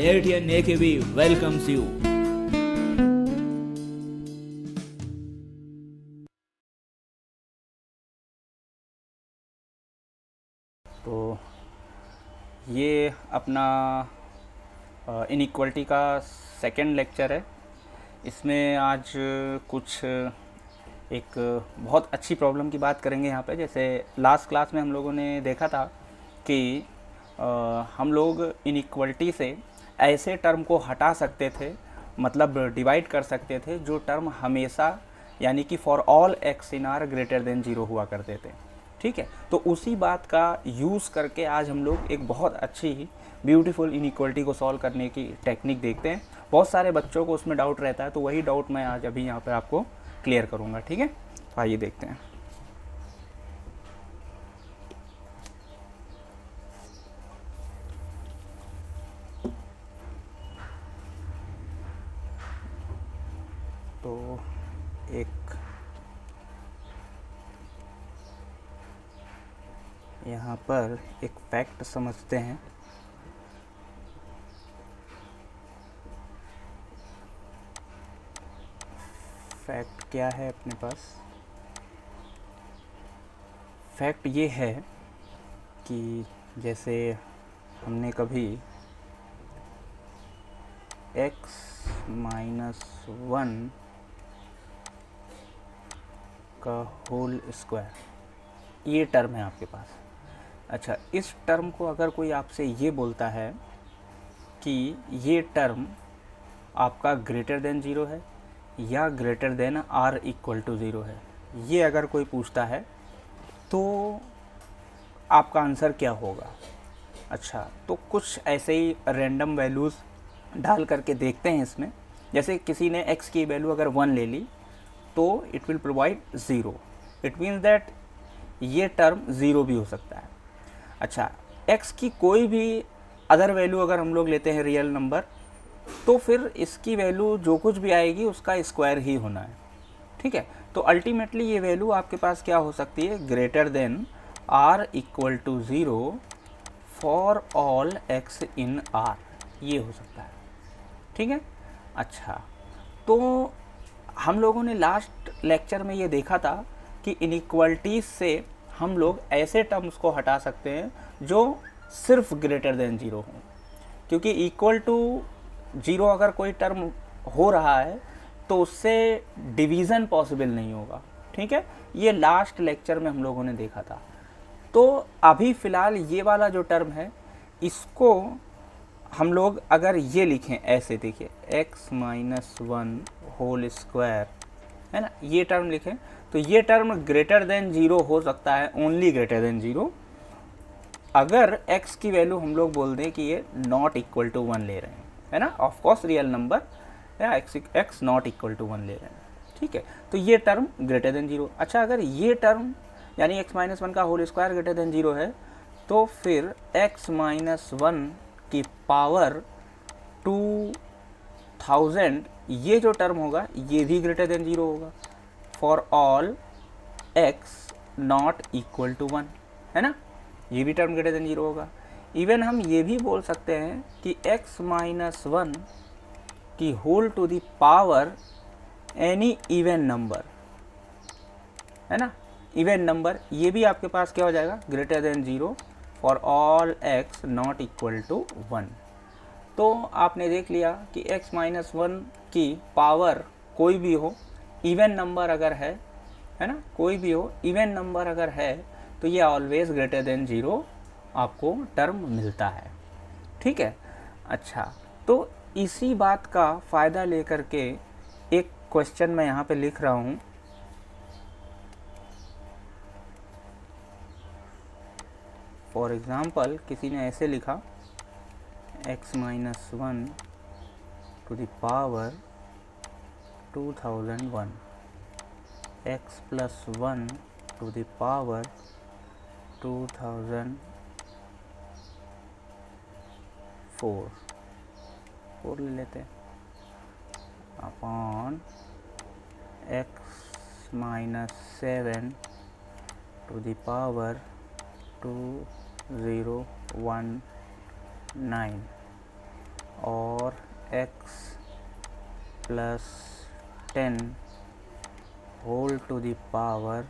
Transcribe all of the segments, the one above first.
IITian AKB welcomes you. तो ये अपना इनइक्वलिटी का सेकंड लेक्चर है। इसमें आज कुछ एक बहुत अच्छी प्रॉब्लम की बात करेंगे यहाँ पे। जैसे लास्ट क्लास में हम लोगों ने देखा था कि हम लोग इनइक्वलिटी से ऐसे टर्म को हटा सकते थे, मतलब डिवाइड कर सकते थे जो टर्म हमेशा यानी कि for all x in are greater than 0 हुआ करते थे। ठीक है, तो उसी बात का यूज़ करके आज हम लोग एक बहुत अच्छी ब्यूटीफुल इनइक्वलिटी को सॉल्व करने की टेक्निक देखते हैं। बहुत सारे बच्चों को उसमें डाउट रहता है, तो वही डाउट मैं आज अभी यहाँ पर आपको क्लियर करूँगा। ठीक है, तो आइए देखते हैं। तो एक यहाँ पर एक फैक्ट समझते हैं। फैक्ट क्या है अपने पास? फैक्ट ये है कि जैसे हमने कभी x-1 का होल स्क्वायर ये टर्म है आपके पास। अच्छा, इस टर्म को अगर कोई आपसे ये बोलता है कि ये टर्म आपका ग्रेटर देन 0 है या greater than r equal to 0 है, ये अगर कोई पूछता है तो आपका आंसर क्या होगा? अच्छा, तो कुछ ऐसे ही रैंडम वैल्यूज़ डाल करके देखते हैं इसमें। जैसे किसी ने x की वैल्यू अगर 1 ले ली तो it will provide 0। It means that ये टर्म 0 भी हो सकता है। अच्छा, x की कोई भी अदर वैल्यू अगर हम लोग लेते हैं रियल नंबर, तो फिर इसकी वैल्यू जो कुछ भी आएगी उसका स्क्वायर ही होना है। ठीक है, तो अल्टीमेटली ये वैल्यू आपके पास क्या हो सकती है? Greater than r equal to 0 for all x in r, ये हो सकता है। ठीक है, अच्छा, तो हम लोगों ने लास्ट लेक्चर में ये देखा था कि इनइक्वलिटीज से हम लोग ऐसे टर्म्स को हटा सकते हैं जो सिर्फ ग्रेटर देन 0 हों, क्योंकि इक्वल टू 0 अगर कोई टर्म हो रहा है तो उससे डिवीज़न पॉसिबल नहीं होगा। ठीक है, ये लास्ट लेक्चर में हम लोगों ने देखा था। तो अभी फ़िलहाल ये वाला जो टर्म है इसको हम लोग अगर ये लिखें ऐसे, देखिए x-1 होल स्क्वायर है ना, ये टर्म लिखें तो ये टर्म ग्रेटर देन 0 हो सकता है, ओनली ग्रेटर देन 0, अगर x की वैल्यू हम लोग बोल दें कि ये नॉट इक्वल टू 1 ले रहे हैं, है ना, ऑफ कोर्स रियल नंबर या x नॉट इक्वल टू 1 ले रहे हैं। ठीक है, तो ये टर्म ग्रेटर देन 0। अच्छा, अगर ये टर्म यानी x-1 का होल स्क्वायर ग्रेटर देन 0 है तो फिर x-1 की पावर 2000 ये जो टर्म होगा ये भी ग्रेटर देन 0 होगा for all x not equal to 1, है ना, ये भी टर्म ग्रेटर देन 0 होगा। इवन हम ये भी बोल सकते हैं कि x-1 की whole to the power any even number, है ना, इवन नंबर, ये भी आपके पास क्या हो जाएगा? Greater than 0 for all x not equal to 1। तो आपने देख लिया कि x-1 की पावर कोई भी हो, इवन नंबर अगर है ना, कोई भी हो इवन नंबर अगर है तो ये ऑलवेज ग्रेटर देन 0 आपको टर्म मिलता है। ठीक है, अच्छा, तो इसी बात का फ़ायदा लेकर के एक क्वेश्चन मैं यहाँ पे लिख रहा हूँ। फॉर एग्ज़ाम्पल किसी ने ऐसे लिखा x-1 to the power 2001, x+1 to the power 2004 ले लेते हैं upon x-7 to the power 2019 और x plus 10 whole to the power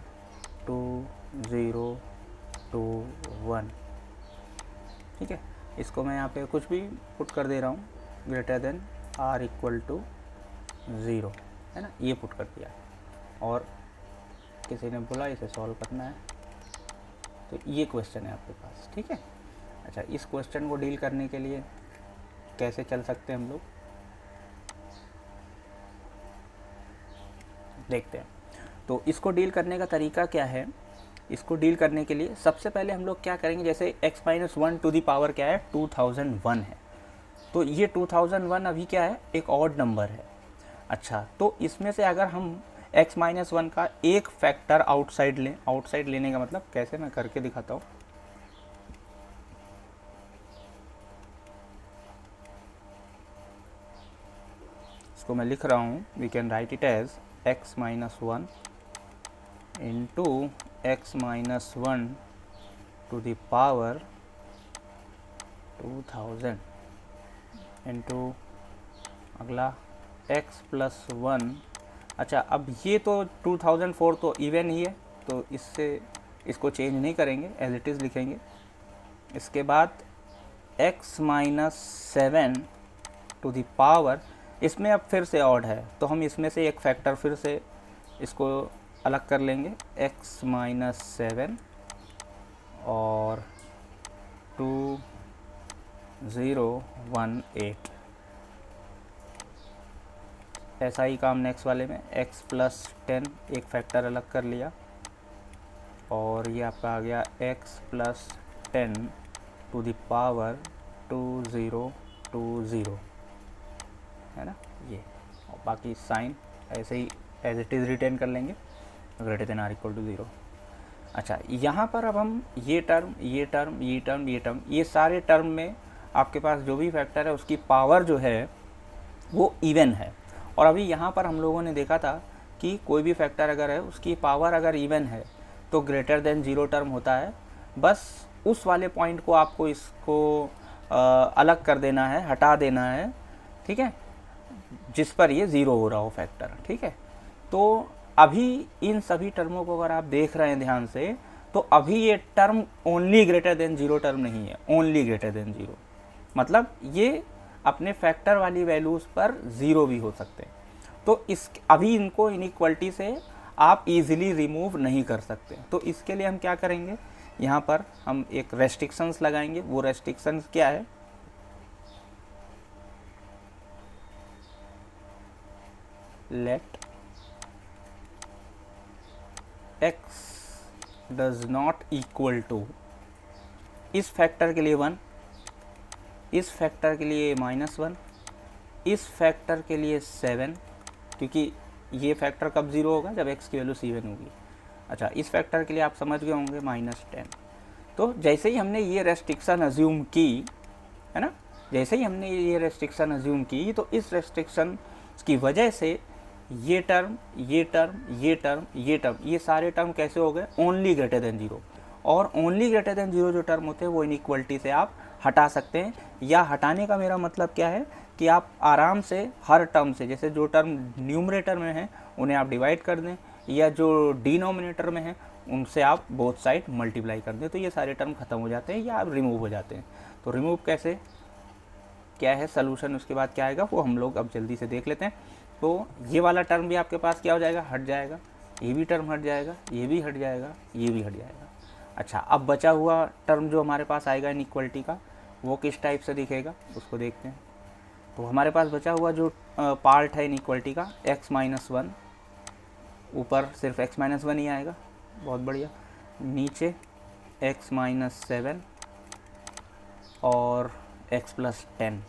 2 0 2 1। ठीक है, इसको मैं यहाँ पे कुछ भी पुट कर दे रहा हूँ, greater than r equal to 0, है ना, ये पुट कर दिया। और किसी ने बोला इसे सॉल्व करना है, तो ये क्वेश्चन है आपके पास। ठीक है, अच्छा, इस क्वेश्चन को डील करने के लिए कैसे चल सकते हैं हम लोग, देखते हैं। तो इसको डील करने का तरीका क्या है, इसको डील करने के लिए सबसे पहले हम लोग क्या करेंगे, जैसे x minus 1 to the power क्या है, 2001 है, तो ये 2001 अभी क्या है, एक ऑड नंबर है। अच्छा, तो इसमें से अगर हम x माइनस 1 का एक फैक्टर आउटसाइड लें, आउटसाइड लेने का मतलब कैसे, मैं करके दिखाता हूँ। इसको मैं लिख रहा हूँ, we can write it as x minus 1 into x minus 1 to the power 2000 into अगला x प्लस 1। अच्छा, अब ये तो 2004 तो इवन ही है, तो इससे इसको चेंज नहीं करेंगे, एज इट इज़ लिखेंगे। इसके बाद x minus 7 to the power, इसमें अब फिर से ऑड है, तो हम इसमें से एक फैक्टर फिर से इसको अलग कर लेंगे, x माइनस 7 और 2018। ऐसा ही काम नेक्स्ट वाले में, x प्लस 10 एक फैक्टर अलग कर लिया, और ये आपका आ गया x plus 10 to the power 2020, है ना ये। और बाकी साइन ऐसे ही एज इट इज़ रिटेन कर लेंगे, greater than or equal to 0। अच्छा, यहाँ पर अब हम ये टर्म, ये टर्म, ये टर्म, ये टर्म, ये सारे टर्म में आपके पास जो भी फैक्टर है उसकी पावर जो है वो इवन है। और अभी यहाँ पर हम लोगों ने देखा था कि कोई भी फैक्टर अगर है उसकी पावर अगर इवन है तो ग्रेटर देन 0 टर्म होता है। बस उस वाले पॉइंट को आपको इसको अलग कर देना है, हटा देना है, ठीक है, जिस पर ये 0 हो रहा हो फैक्टर। ठीक है, तो अभी इन सभी टर्मों को अगर आप देख रहे हैं ध्यान से, तो अभी ये term only greater than 0 term नहीं है, ओनली ग्रेटर देन 0 मतलब ये अपने फैक्टर वाली वैल्यूज़ पर 0 भी हो सकते हैं। तो इस अभी इनको इनइक्वलिटी से आप इजीली रिमूव नहीं कर सकते। तो इसके लिए हम क्या करेंगे, यहाँ पर हम एक रेस्ट्रिक्शंस लगाएंगे। वो रेस्ट्रिक्शंस क्या है, let x does not equal to, इस फैक्टर के लिए 1, इस फैक्टर के लिए -1, इस फैक्टर के लिए 7, क्योंकि ये फैक्टर कब 0 होगा, जब x की वैल्यू 7 होगी। अच्छा, इस फैक्टर के लिए आप समझ गए होंगे -10। तो जैसे ही हमने ये रेस्ट्रिक्शन अज्यूम की, है ना, जैसे ही हमने ये रेस्ट्रिक्शन अज्यूम की, तो इस रेस्ट्रिक्शन की वजह से ये टर्म, ये टर्म, ये टर्म, ये टर्म, ये सारे टर्म कैसे हो गए, ओनली ग्रेटर देन 0। और ओनली ग्रेटर देन 0 जो टर्म होते हैं वो इनइक्वलिटी से आप हटा सकते हैं। या हटाने का मेरा मतलब क्या है कि आप आराम से हर टर्म से, जैसे जो टर्म न्यूमरेटर में है उन्हें आप डिवाइड कर दें, या जो डिनोमिनेटर में है उनसे आप बोथ साइड मल्टीप्लाई कर दें, तो ये सारे टर्म खत्म हो जाते हैं या रिमूव हो जाते हैं। तो रिमूव कैसे, क्या है सलूशन, उसके बाद क्या आएगा वो हम लोग अब जल्दी से देख लेते हैं। तो ये वाला टर्म भी आपके पास क्या हो जाएगा, हट जाएगा, ये भी टर्म हट जाएगा, ये भी हट जाएगा, ये भी हट जाएगा। अच्छा, अब बचा हुआ टर्म जो हमारे पास आएगा इनइक्वलिटी का, वो किस टाइप से दिखेगा उसको देखते हैं। तो हमारे पास बचा हुआ जो पार्ट है इनइक्वलिटी का, x माइनस 1, ऊपर सिर्फ x माइनस 1 ही आएगा, बहुत बढ़िया, नीचे x माइनस 7 और x प्लस 10,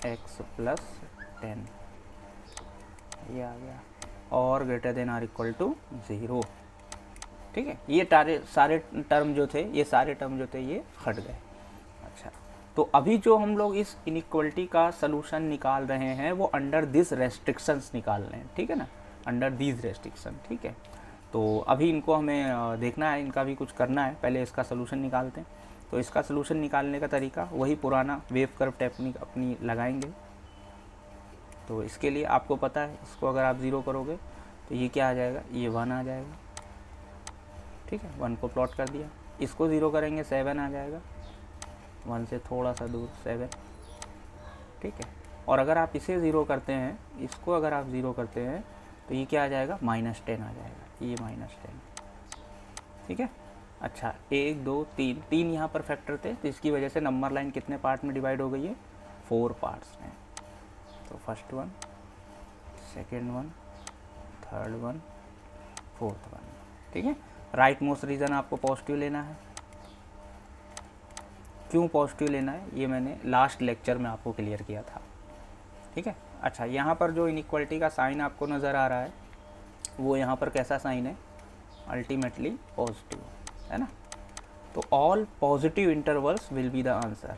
x प्लस 10 ये आ गया, और greater than or equal to 0। ठीक है, ये सारे टर्म जो थे, ये सारे टर्म जो थे ये हट गए। अच्छा, तो अभी जो हम लोग इस इनइक्वलिटी का सलूशन निकाल रहे हैं वो अंडर दिस रेस्ट्रिक्शंस निकाल रहे हैं, ठीक है ना, अंडर दिस रेस्ट्रिक्शन। ठीक है, तो अभी इनको हमें देखना है, इनका भी कुछ करना है, पहले इसका सलूशन निकालते हैं। तो इसका सोल्यूशन निकालने का तरीका वही पुराना वेव कर्व टेक्निक अपनी लगाएंगे। तो इसके लिए आपको पता है, इसको अगर आप 0 करोगे तो ये क्या आ जाएगा, ये 1 आ जाएगा। ठीक है, 1 को प्लॉट कर दिया। इसको 0 करेंगे 7 आ जाएगा, 1 से थोड़ा सा दूर 7। ठीक है, और अगर आप इसे 0 करते हैं, इसको अगर आप 0 करते हैं तो ये क्या आ जाएगा, -10 आ जाएगा, ये -10। ठीक है, अच्छा 1 2 3 3 यहाँ पर फैक्टर थे, तो इसकी वजह से नंबर लाइन कितने पार्ट में डिवाइड हो गई है, 4 पार्ट्स में। तो first one, second one, third one, fourth one. ठीक है, राइट मोस्ट रीज़न आपको पॉजिटिव लेना है। क्यों पॉजिटिव लेना है ये मैंने लास्ट लेक्चर में आपको क्लियर किया था। ठीक है, अच्छा यहाँ पर जो इनइक्वालिटी का साइन आपको नज़र आ रहा है वो यहाँ पर कैसा साइन है, अल्टीमेटली पॉजिटिव, है ना। तो all positive intervals will be the answer.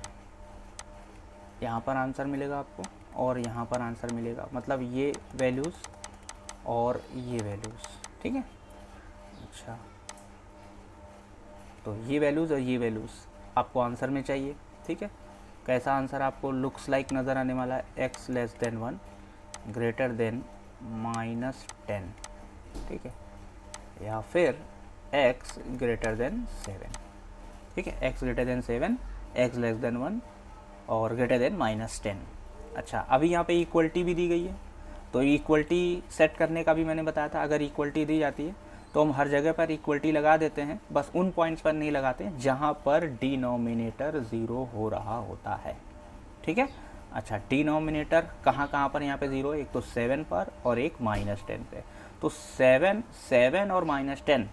यहाँ पर आंसर मिलेगा आपको और यहाँ पर आंसर मिलेगा, मतलब ये वैल्यूज़ और ये वैल्यूज़। ठीक है, अच्छा तो ये वैल्यूज़ और ये वैल्यूज़ आपको आंसर में चाहिए। ठीक है, कैसा आंसर आपको लुक्स लाइक नज़र आने वाला है, x less than 1 greater than -10। ठीक है, या फिर x ग्रेटर देन 7। ठीक है, x greater than 7, x less than 1 और ग्रेटर देन -10। अच्छा, अभी यहाँ पे इक्वलिटी भी दी गई है, तो इक्वलिटी सेट करने का भी मैंने बताया था। अगर इक्वलिटी दी जाती है तो हम हर जगह पर इक्वलिटी लगा देते हैं, बस उन पॉइंट्स पर नहीं लगाते जहाँ पर डिनोमिनेटर 0 हो रहा होता है। ठीक है, अच्छा डिनोमिनेटर कहाँ कहाँ पर यहाँ पे 0, एक तो 7 पर और एक -10 पे। तो 7 और -10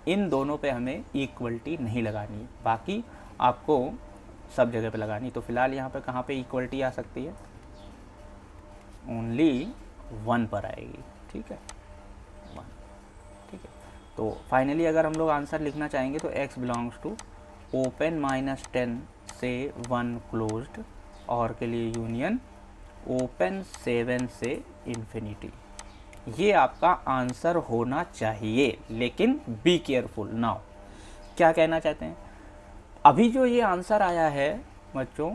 इन दोनों पे हमें इक्वलिटी नहीं लगानी, बाकी आपको सब जगह पे लगानी। तो फिलहाल यहाँ पे कहाँ पे इक्वलिटी आ सकती है, ओनली 1 पर आएगी। ठीक है, 1। ठीक है, तो फाइनली अगर हम लोग आंसर लिखना चाहेंगे तो x बिलोंग्स टू ओपन -10 से 1 क्लोज्ड, और के लिए यूनियन ओपन 7 से इन्फिनिटी। ये आपका आंसर होना चाहिए, लेकिन बी केयरफुल। नाउ क्या कहना चाहते हैं, अभी जो ये आंसर आया है बच्चों,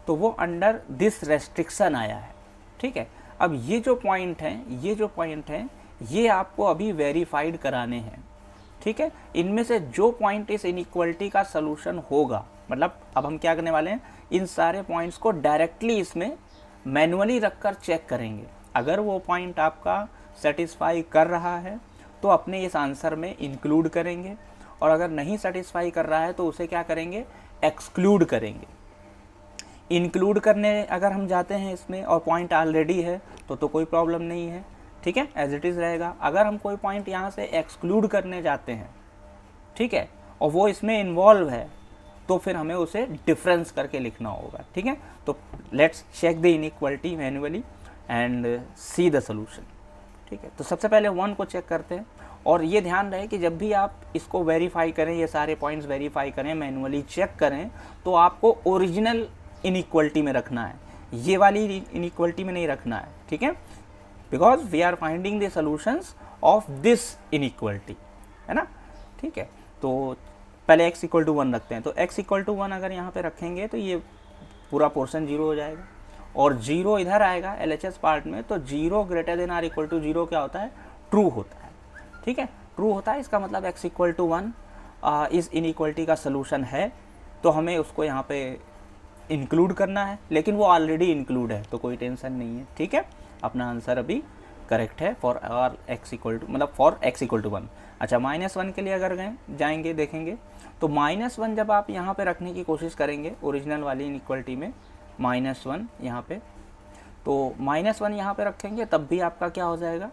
तो वो अंडर दिस रेस्ट्रिक्शन आया है। ठीक है, अब ये जो पॉइंट हैं ये आपको अभी वेरीफाइड कराने हैं। ठीक है, इनमें से जो पॉइंट इस इनइक्वालिटी का सलूशन होगा, मतलब अब हम क्या करने वाले हैं, इन सारे पॉइंट्स को डायरेक्टली इसमें मैनुअली रखकर चेक करेंगे। अगर वो पॉइंट आपका सेटिस्फाई कर रहा है तो अपने इस आंसर में इंक्लूड करेंगे, और अगर नहीं सेटिस्फाई कर रहा है तो उसे क्या करेंगे, एक्सक्लूड करेंगे। इंक्लूड करने अगर हम जाते हैं इसमें और पॉइंट ऑलरेडी है तो कोई प्रॉब्लम नहीं है। ठीक है, एज इट इज़ रहेगा। अगर हम कोई पॉइंट यहाँ से एक्सक्लूड करने जाते हैं, ठीक है, और वो इसमें इन्वॉल्व है, तो फिर हमें उसे डिफरेंस करके लिखना होगा। ठीक है, तो let's check the inequality manually and see the solution. ठीक है, तो सबसे पहले 1 को चेक करते हैं, और ये ध्यान रहे कि जब भी आप इसको वेरीफाई करें, ये सारे पॉइंट्स वेरीफाई करें, मैनुअली चेक करें, तो आपको ओरिजिनल इनइक्वालिटी में रखना है, ये वाली इनइक्वालिटी में नहीं रखना है। ठीक है, because we are finding the solutions of this inequality, है ना। ठीक है, तो पहले x = 1 रखते हैं, तो x = 1 अगर यहाँ पे रखेंगे तो ये पूरा पोर्शन 0 हो जाएगा, और 0 इधर आएगा LHS पार्ट में, तो 0 greater than or equal to 0 क्या होता है, ट्रू होता है। ठीक है, ट्रू होता है, इसका मतलब x = 1 इस इनइक्वालिटी का सलूशन है, तो हमें उसको यहाँ पे इंक्लूड करना है, लेकिन वो ऑलरेडी इंक्लूड है तो कोई टेंशन नहीं है। ठीक है, अपना आंसर अभी करेक्ट है फॉर आर x = 1। अच्छा, -1 के लिए अगर जाएंगे देखेंगे, तो -1 जब आप यहाँ पे रखने की कोशिश करेंगे ओरिजिनल वाली इनइक्वालिटी में, -1 यहाँ पे, तो -1 यहाँ पे रखेंगे तब भी आपका क्या हो जाएगा,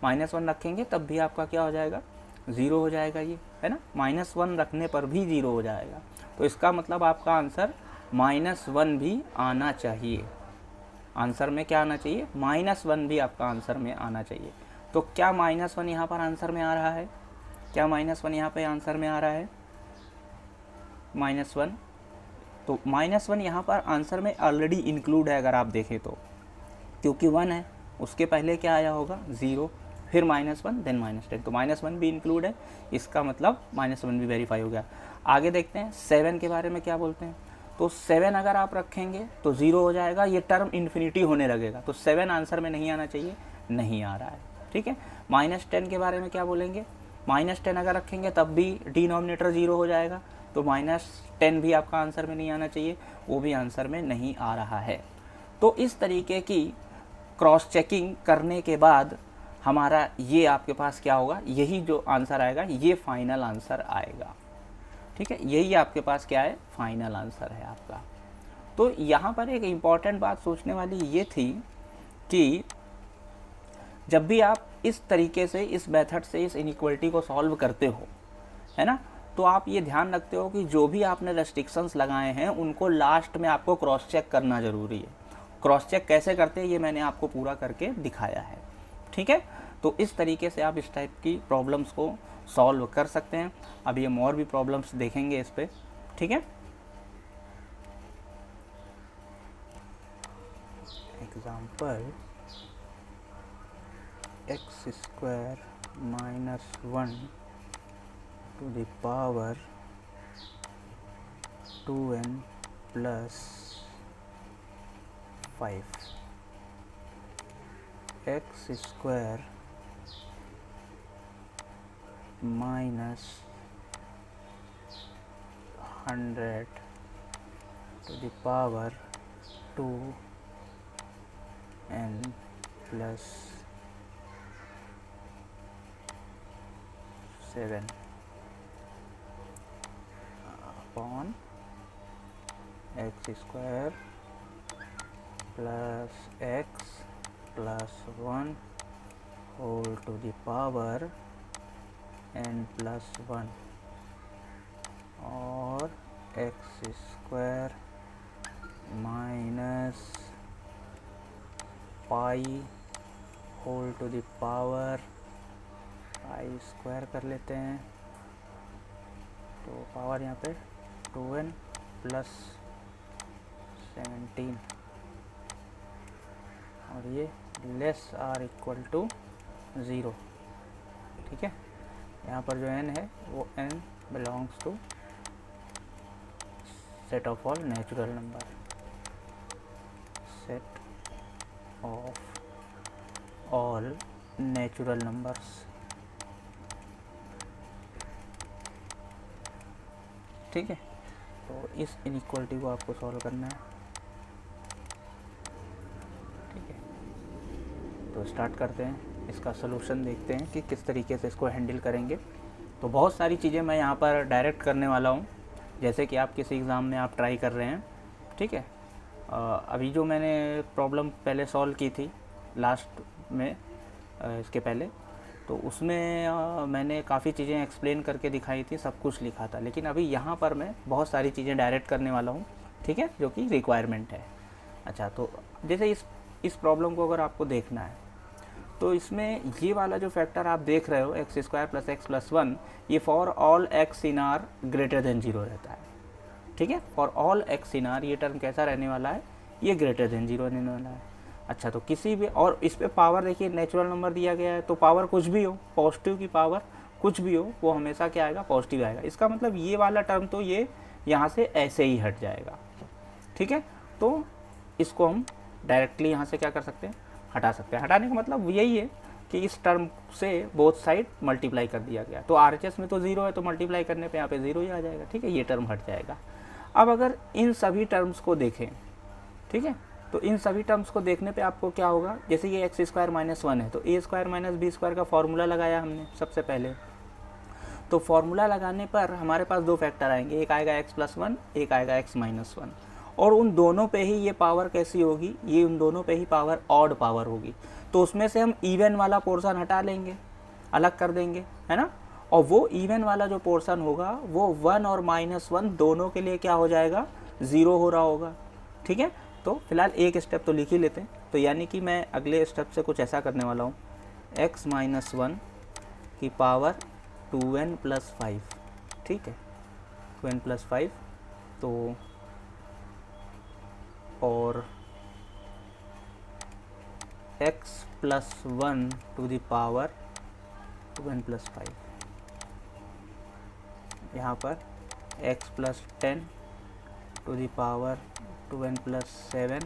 -1 रखेंगे तब भी आपका क्या हो जाएगा, 0 हो जाएगा, ये है ना। -1 रखने पर भी 0 हो जाएगा, तो इसका मतलब आपका आंसर -1 भी आना चाहिए। आंसर में क्या आना चाहिए, -1 भी आपका आंसर में आना चाहिए। तो क्या -1 यहाँ पर आंसर में आ रहा है, क्या -1 यहाँ पे आंसर में आ रहा है, -1, तो -1 यहाँ पर आंसर में ऑलरेडी इंक्लूड है अगर आप देखें तो, क्योंकि 1 है, उसके पहले क्या आया होगा, 0, फिर -1 देन -10, तो -1 भी इंक्लूड है, इसका मतलब -1 भी वेरीफाई हो गया। आगे देखते हैं 7 के बारे में क्या बोलते हैं। तो 7 अगर आप रखेंगे तो 0 हो जाएगा, ये टर्म इन्फिनिटी होने लगेगा, तो 7 आंसर में नहीं आना चाहिए, नहीं आ रहा है, ठीक है। -10 के बारे में क्या बोलेंगे, -10 अगर रखेंगे तब भी डिनोमिनेटर 0 हो जाएगा, तो -10 भी आपका आंसर में नहीं आना चाहिए, वो भी आंसर में नहीं आ रहा है। तो इस तरीके की क्रॉस चेकिंग करने के बाद हमारा ये आपके पास क्या होगा, यही जो आंसर आएगा ये फाइनल आंसर आएगा, ठीक है। यही आपके पास क्या है, फाइनल आंसर है आपका। तो यहाँ पर एक इम्पॉर्टेंट बात सोचने वाली ये थी कि जब भी आप इस तरीके से, इस मेथड से इस इनइक्वलिटी को सॉल्व करते हो, है ना, तो आप ये ध्यान रखते हो कि जो भी आपने रेस्ट्रिक्शंस लगाए हैं उनको लास्ट में आपको क्रॉस चेक करना ज़रूरी है। क्रॉस चेक कैसे करते हैं ये मैंने आपको पूरा करके दिखाया है, ठीक है। तो इस तरीके से आप इस टाइप की प्रॉब्लम्स को सॉल्व कर सकते हैं। अभी हम और भी प्रॉब्लम्स देखेंगे इस पे, ठीक है। Example x² - 1 to the power 2n plus 5, x² minus 100 to the power 2n plus 7 upon x² plus x plus 1 whole to the power n plus 1 और x² minus pi whole to the power pi square कर लेते हैं, तो power यहाँ पे 2n plus 17 और ये less or equal to 0, ठीक है। यहाँ पर जो n है वो n belongs to set of all natural number, set of all natural numbers, ठीक है। तो इस इनइक्वलिटी को आपको सॉल्व करना है, ठीक है। तो स्टार्ट करते हैं, इसका सलूशन देखते हैं कि किस तरीके से इसको हैंडल करेंगे। तो बहुत सारी चीज़ें मैं यहाँ पर डायरेक्ट करने वाला हूँ, जैसे कि आप किसी एग्ज़ाम में आप ट्राई कर रहे हैं, ठीक है। अभी जो मैंने प्रॉब्लम पहले सॉल्व की थी लास्ट में, इसके पहले, तो उसमें मैंने काफ़ी चीज़ें एक्सप्लेन करके दिखाई थी, सब कुछ लिखा था, लेकिन अभी यहाँ पर मैं बहुत सारी चीज़ें डायरेक्ट करने वाला हूँ, ठीक है, जो कि रिक्वायरमेंट है। अच्छा, तो जैसे इस प्रॉब्लम को अगर आपको देखना है तो इसमें ये वाला जो फैक्टर आप देख रहे हो x² + x + 1, ये for all x in are greater than 0 रहता है, ठीक है। For all x in are ये टर्म कैसा रहने वाला है, ये ग्रेटर देन 0 रहने वाला है। अच्छा, तो किसी भी, और इस पे पावर देखिए नेचुरल नंबर दिया गया है, तो पावर कुछ भी हो, पॉजिटिव की पावर कुछ भी हो, वो हमेशा क्या आएगा, पॉजिटिव आएगा। इसका मतलब ये वाला टर्म तो ये यहाँ से ऐसे ही हट जाएगा, ठीक है। तो इसको हम डायरेक्टली यहाँ से क्या कर सकते हैं, हटा सकते हैं। हटाने का मतलब यही है कि इस टर्म से बोथ साइड मल्टीप्लाई कर दिया गया, तो RHS में तो 0 है, तो मल्टीप्लाई करने पे यहाँ पे 0 ही आ जाएगा, ठीक है, ये टर्म हट जाएगा। अब अगर इन सभी टर्म्स को देखें, ठीक है, तो इन सभी टर्म्स को देखने पे आपको क्या होगा, जैसे ये x² - 1 है, तो a² - b² का फॉर्मूला लगाया हमने सबसे पहले। तो फॉर्मूला लगाने पर हमारे पास दो फैक्टर आएंगे, एक आएगा x + 1, एक आएगा x - 1, और उन दोनों पे ही ये पावर कैसी होगी, ये उन दोनों पे ही पावर ऑड पावर होगी। तो उसमें से हम इवन वाला पोर्शन हटा लेंगे, अलग कर देंगे, है ना, और वो इवन वाला जो पोर्शन होगा वो 1 और -1 दोनों के लिए क्या हो जाएगा, 0 हो रहा होगा, ठीक है। तो फिलहाल एक स्टेप तो लिख ही लेते हैं। तो यानी कि मैं अगले स्टेप से कुछ ऐसा करने वाला हूँ, x - 1 की पावर 2n + 5, ठीक है, 2n + 5, तो और x + 1 to the power 2n+5, यहाँ पर x+10 to the power 2n+7,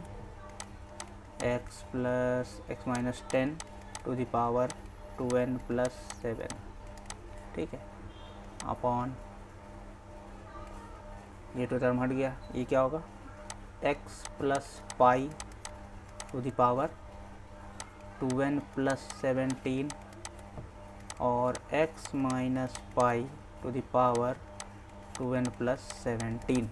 x-10 to the power 2n+7, ठीक है, अपॉन ये तो टर्म हट गया, ये क्या होगा x+पाई टू द पावर 2n+17 और x - pi to the power 2n+17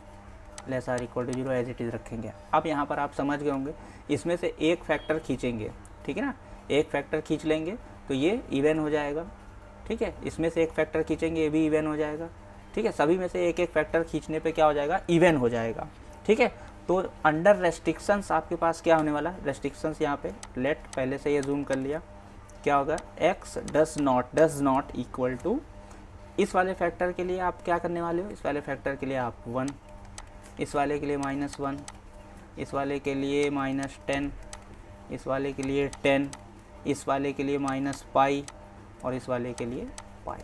less or equal to 0 as it is रखेंगे। अब यहाँ पर आप समझ गए होंगे, इसमें से एक फैक्टर खींचेंगे, ठीक है ना, एक फैक्टर खींच लेंगे तो ये इवन हो जाएगा, ठीक है, इसमें से एक फैक्टर खींचेंगे ये भी इवन हो जाएगा, ठीक है, सभी में से एक एक फैक्टर खींचने पे क्या हो जाएगा, इवन हो जाएगा, ठीक है। तो अंडर रेस्ट्रिक्शंस आपके पास क्या होने वाला, रेस्ट्रिक्शंस यहाँ पे लेट पहले से ये जूम कर लिया, क्या होगा x does not equal to, इस वाले फैक्टर के लिए आप क्या करने वाले हो, इस वाले फैक्टर के लिए आप 1, इस वाले के लिए -1, इस वाले के लिए -10, इस वाले के लिए 10, इस वाले के लिए -पाई और इस वाले के लिए पाई,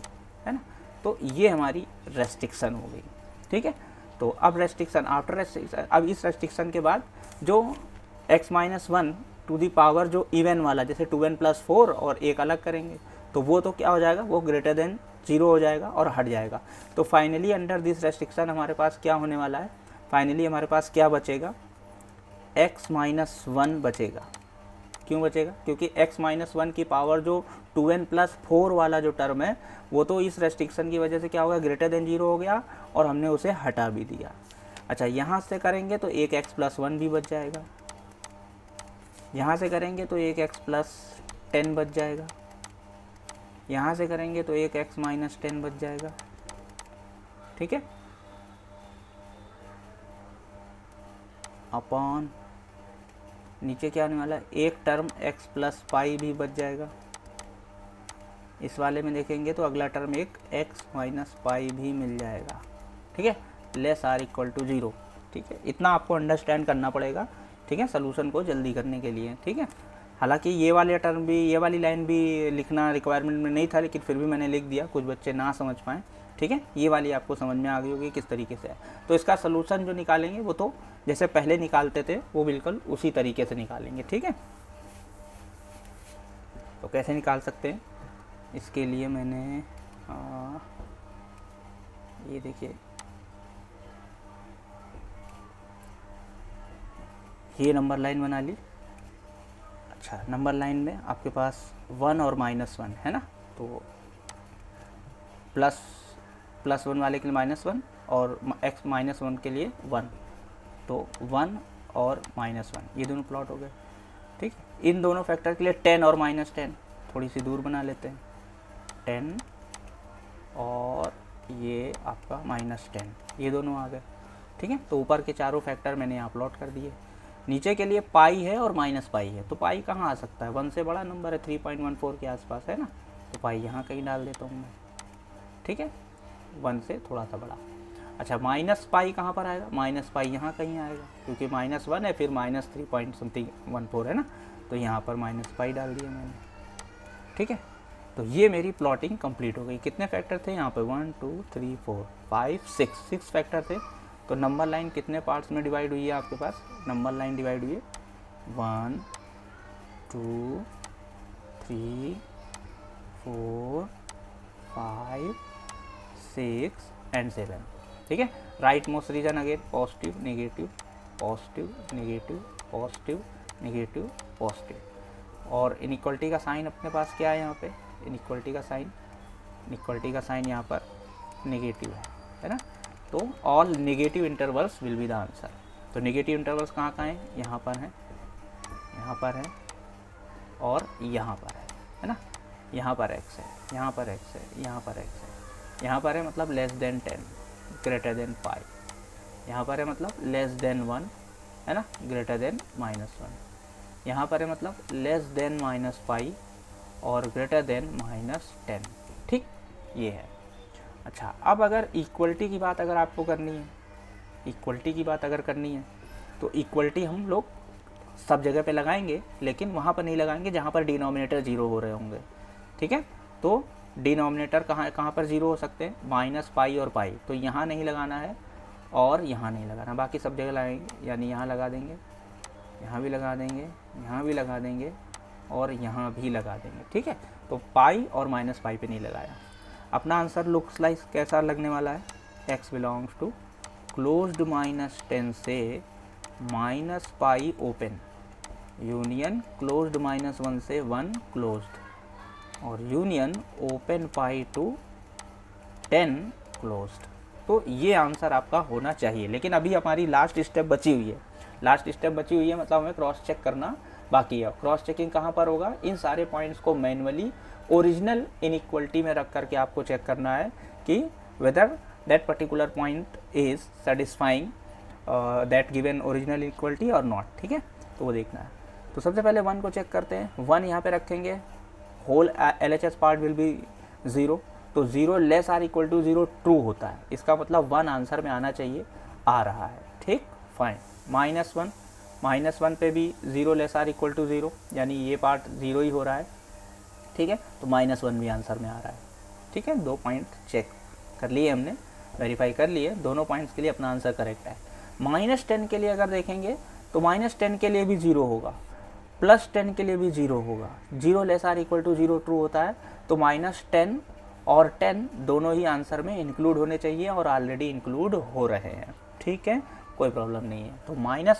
है ना। तो ये हमारी रेस्ट्रिक्शन हो गई, ठीक है। तो अब रेस्ट्रिक्शन आफ्टर रेस्ट्रिक्शन, अब इस रेस्ट्रिक्शन के बाद जो x-1 टू दी पावर जो इवन वाला जैसे 2n+4 और एक अलग करेंगे तो वो तो क्या हो जाएगा, वो ग्रेटर देन 0 हो जाएगा और हट जाएगा। तो फाइनली अंडर दिस रेस्ट्रिक्शन हमारे पास क्या होने वाला है, फाइनली हमारे पास क्या बचेगा, x-1 बचेगा। क्यों बचेगा, क्योंकि x-1 की पावर जो 2n+4 वाला जो टर्म है वो तो इस रेस्ट्रिक्शन की वजह से क्या होगा, ग्रेटर देन 0 हो गया और हमने उसे हटा भी दिया। अच्छा, यहाँ से करेंगे तो एक x+1 भी बच जाएगा, यहाँ से करेंगे तो एक x+10 बच जाएगा, यहाँ से करेंगे तो एक x-10 बच जाएगा, ठीक है, अपॉन नीचे क्या होने वाला है, एक टर्म x+पाई भी बच जाएगा। इस वाले में देखेंगे तो अगला टर्म एक x - पाई भी मिल जाएगा, ठीक है, लेस आर इक्वल टू 0, ठीक है। इतना आपको अंडरस्टैंड करना पड़ेगा, ठीक है, सोल्यूशन को जल्दी करने के लिए, ठीक है। हालांकि ये वाले टर्म भी, ये वाली लाइन भी लिखना रिक्वायरमेंट में नहीं था, लेकिन फिर भी मैंने लिख दिया, कुछ बच्चे ना समझ पाएँ, ठीक है। ये वाली आपको समझ में आ गई होगी किस तरीके से है। तो इसका सोल्यूशन जो निकालेंगे वो तो जैसे पहले निकालते थे वो बिल्कुल उसी तरीके से निकालेंगे, ठीक है। तो कैसे निकाल सकते हैं, इसके लिए मैंने ये देखिए, ये नंबर लाइन बना ली। अच्छा, नंबर लाइन में आपके पास 1 और -1 है ना, तो +1 वाले के लिए -1 और x-1 के लिए 1, तो 1 और -1 ये दोनों प्लॉट हो गए, ठीक है। इन दोनों फैक्टर के लिए 10 और -10 थोड़ी सी दूर बना लेते हैं, 10 और ये आपका -10, ये दोनों आ गए, ठीक है। तो ऊपर के चारों फैक्टर मैंने यहाँ प्लॉट कर दिए। नीचे के लिए पाई है और -पाई है, तो पाई कहाँ आ सकता है, 1 से बड़ा नंबर है, 3.14 के आसपास है ना, तो पाई यहाँ कहीं डाल देता हूँ मैं, ठीक है, 1 से थोड़ा सा बड़ा। अच्छा, -पाई कहाँ पर आएगा, -पाई यहाँ कहीं आएगा, क्योंकि -1 है, फिर -3.14 है ना, तो यहाँ पर -पाई डाल दिया मैंने, ठीक है। तो ये मेरी प्लॉटिंग कंप्लीट हो गई। कितने फैक्टर थे यहाँ पे, 1 2 3 4 5 6 फैक्टर थे। तो नंबर लाइन कितने पार्ट्स में डिवाइड हुई है आपके पास, नंबर लाइन डिवाइड हुई है 1 2 3 4 5 6 एंड 7, ठीक है। Right most region again positive negative positive negative positive negative positive. और इनइक्वलिटी का साइन अपने पास क्या है यहाँ पे, इनइक्वलिटी का साइन यहाँ पर नेगेटिव है ना। तो all negative intervals will be the answer. तो नेगेटिव इंटरवल्स कहाँ कहाँ हैं, यहाँ पर है, यहाँ पर है और यहाँ पर है ना। यहाँ पर x है, यहाँ पर x है, यहाँ पर x है, यहाँ पर है मतलब less than 10 greater than pi, यहाँ पर है मतलब लेस देन 1 है ना, ग्रेटर देन -1, यहाँ पर है मतलब लेस देन -पाई और ग्रेटर देन -10, ठीक, ये है। अच्छा, अब अगर इक्वलिटी की बात अगर आपको करनी है, इक्वलिटी की बात अगर करनी है तो इक्वलिटी हम लोग सब जगह पे लगाएंगे, लेकिन वहाँ पर नहीं लगाएंगे जहाँ पर डिनोमिनेटर 0 हो रहे होंगे, ठीक है। तो डिनोमिनेटर कहाँ पर ज़ीरो हो सकते हैं, माइनस पाई और पाई, तो यहाँ नहीं लगाना है और यहाँ नहीं लगाना, बाकी सब जगह लगाएंगे, यानी यहाँ लगा देंगे, यहाँ भी लगा देंगे, यहाँ भी लगा देंगे और यहाँ भी लगा देंगे, ठीक है। तो पाई और माइनस पाई पे नहीं लगाया। अपना आंसर लुक्स लाइक कैसा लगने वाला है, x बिलोंग्स टू क्लोज्ड -10 से -पाई ओपन, यूनियन क्लोज्ड -1 से 1 क्लोज्ड और union open pi to 10 closed. तो ये आंसर आपका होना चाहिए। लेकिन अभी हमारी लास्ट स्टेप बची हुई है, लास्ट स्टेप बची हुई है, मतलब हमें क्रॉस चेक करना बाकी है। क्रॉस चेकिंग कहाँ पर होगा, इन सारे पॉइंट्स को मैनुअली ओरिजिनल इनइक्वलिटी में रख करके आपको चेक करना है कि whether that particular point is satisfying that given original equality और नॉट, ठीक है। तो वो देखना है। तो सबसे पहले 1 को चेक करते हैं, 1 यहाँ पे रखेंगे, whole LHS part will be 0, तो 0 less or equal to 0 true होता है, इसका मतलब 1 आंसर में आना चाहिए, आ रहा है, ठीक, फाइन। -1 पे भी 0 लेस आर इक्वल टू 0, यानी ये पार्ट 0 ही हो रहा है, ठीक है, तो -1 भी आंसर में आ रहा है, ठीक है। 2 पॉइंट चेक कर लिए हमने, वेरीफाई कर लिए, दोनों पॉइंट्स के लिए अपना आंसर करेक्ट है। -10 के लिए अगर देखेंगे तो -10 के लिए भी 0 होगा, +10 के लिए भी 0 होगा, 0 less or equal to 0 true होता है, तो -10 और 10 दोनों ही आंसर में इंक्लूड होने चाहिए और ऑलरेडी इंक्लूड हो रहे हैं, ठीक है, कोई प्रॉब्लम नहीं है। तो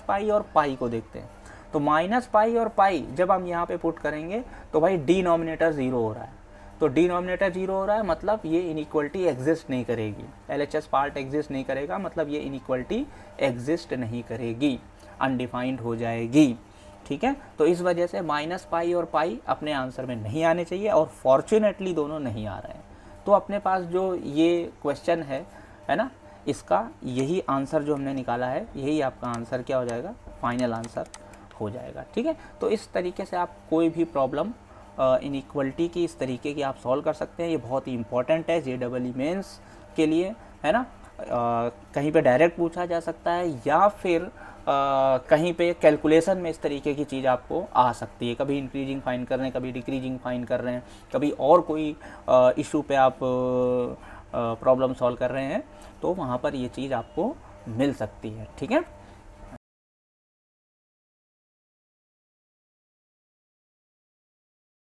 -पाई और पाई को देखते हैं। तो -पाई और पाई जब हम यहाँ पे पुट करेंगे तो भाई डिनोमिनेटर 0 हो रहा है, तो डिनोमिनेटर 0 हो रहा है मतलब ये इनइक्वलिटी एग्जिस्ट नहीं करेगी, LHS पार्ट एग्जिस्ट नहीं करेगा, मतलब ये इनइक्वलिटी एग्जिस्ट नहीं करेगी, अनडिफाइंड हो जाएगी, ठीक है। तो इस वजह से -पाई और पाई अपने आंसर में नहीं आने चाहिए और फॉर्चुनेटली दोनों नहीं आ रहे हैं। तो अपने पास जो ये क्वेश्चन है ना, इसका यही आंसर जो हमने निकाला है, यही आपका आंसर क्या हो जाएगा, फाइनल आंसर हो जाएगा, ठीक है। तो इस तरीके से आप कोई भी प्रॉब्लम इनइक्वलिटी की इस तरीके की आप सॉल्व कर सकते हैं। ये बहुत ही इंपॉर्टेंट है JEE मेंस के लिए, है ना। कहीं पे डायरेक्ट पूछा जा सकता है या फिर कहीं पे कैलकुलेशन में इस तरीके की चीज़ आपको आ सकती है, कभी इंक्रीजिंग फाइंड कर रहे हैं, कभी डिक्रीजिंग फाइंड कर रहे हैं, कभी और कोई इशू पे आप प्रॉब्लम सॉल्व कर रहे हैं, तो वहाँ पर ये चीज़ आपको मिल सकती है, ठीक है।